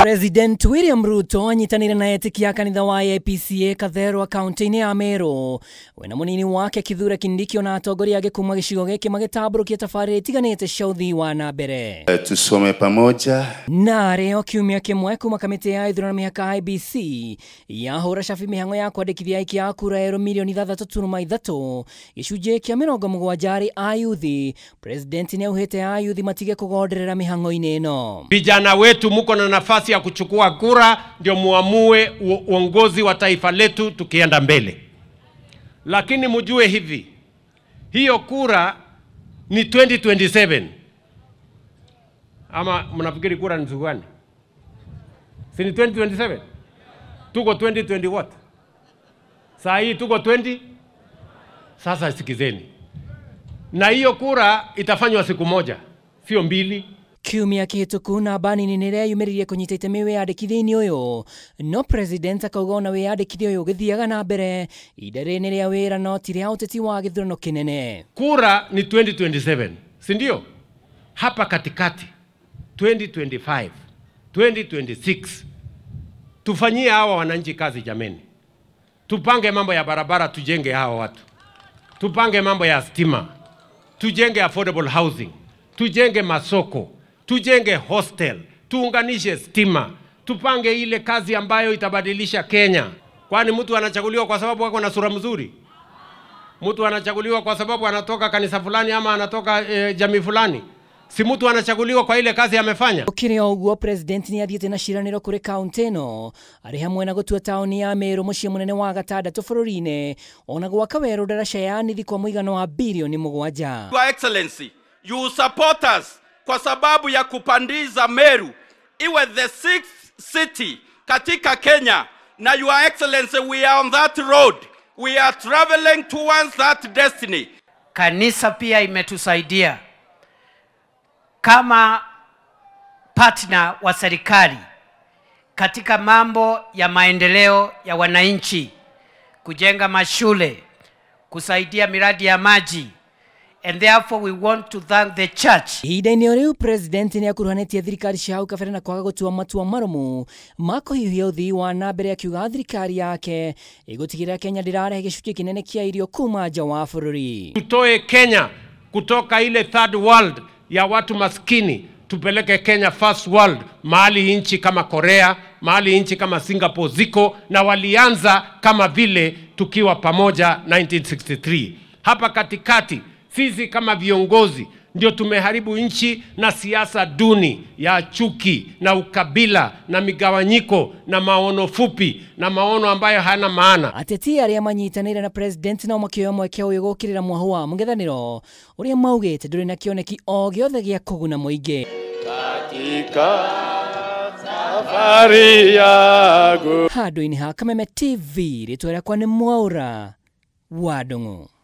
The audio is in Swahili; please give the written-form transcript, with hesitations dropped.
President William Ruto anyitanire na etikia kanitha wa APCA Katherwa kaunti-ini ya Meru wena munini wake Kithure Kindiki na atongoria age kuma gicigo giki magitamburukia tabarĩra itiganĩte cia ũthii wa na mbere. Tusome pamoja. Na rĩo kiumia kĩmwe kuma kamĩtĩ ya ithurano mĩhaka IEBC yahũra cabi mĩhang'o ya kwandĩkithia aikia a kura milioni 3.3 gĩcunjĩ kĩa 70 ayuthi. President nĩaugĩte ayuthi matige kũgonderera mĩhang'o-inĩ ĩno. Vijana wetu muko na nafasi ya kuchukua kura ndio muamue uongozi wa taifa letu tukienda mbele. Lakini mjue hivi, hiyo kura ni 2027. Ama mnafikiri kura ni gani? Si ni 2027? Tuko 2020 what? Saa hii tuko 20? Sasa sikizeni. Na hiyo kura itafanywa siku moja, sio mbili. Kiumia kihituku na bani nĩrĩa yumĩririe kũnyita itemi wĩyandĩkithia-inĩ ũyũ, no president akauga ona wĩyandĩkithia ũyũ ũgĩthiaga na mbere ihinda rĩrĩ rĩa wĩra no ti rĩa ũteti wa gĩthurano kĩnene. Kura ni 2027, si ndio? Hapa katikati 2025, 2026 tufanyie hawa wananchi kazi jameni. Tupange mambo ya barabara, tujenge hawa watu. Tupange mambo ya stima, tujenge affordable housing, tujenge masoko, tujenge hostel, tuunganishe stima, tupange ile kazi ambayo itabadilisha Kenya. Kwani mtu anachaguliwa kwa sababu wako na sura mzuri? Mtu anachaguliwa kwa sababu anatoka kanisa fulani ama anatoka jamii fulani? Si mtu anachaguliwa kwa ile kazi amefanya. Ukiri oguo president ni athiĩte na ciranĩro kũrĩ kaunti ĩno arĩ hamwe na gũtua taũni ya Meru mũciĩ mũnene wa gatandatũ bũrũri-inĩ ona gwaka werũ ndaraca ya nithi kwa mũigana wa bilioni 7. Your Excellency, you support us kwa sababu ya kupandiza Meru iwe the 6th city katika Kenya, na Your Excellency, we are on that road, we are traveling towards that destiny. Kanisa pia imetusaidia kama partner wa serikali katika mambo ya maendeleo ya wananchi, kujenga mashule, kusaidia miradi ya maji. And therefore we want to thank the church. Ihinda-inĩ rĩu president nĩakuruhanĩtie thirikari cia hau kabere na kwaga gũtua matua marumu ma kũhiũhia ũthii wa na mbere, akiuga thirikari yake ĩgũtigĩrĩra Kenya ndĩrarehe gĩcunjĩ kĩnene kĩa irio kuma nja wa bũrũri. Tutoe Kenya kutoka ile third world ya watu maskini, tupeleke Kenya first world, mahali nchi kama Korea, mahali nchi kama Singapore ziko na walianza kama vile tukiwa pamoja 1963. Hapa katikati sisi kama viongozi ndio tumeharibu nchi na siasa duni ya chuki na ukabila na migawanyiko na maono fupi na maono ambayo hana maana. Ateti arĩa manyitanĩire na president no makĩoya mweke ũyũ gũkĩrĩra mwahu wa mũng'ethanĩro ũrĩa maugĩte ndũrĩ na kĩoneki o gĩothe gĩa kũguna mũingĩ. Katika safari yangu. Handũ-inĩ ha Kameme TV rĩtwa rĩakwa nĩ Mwaura wa Ndung'u.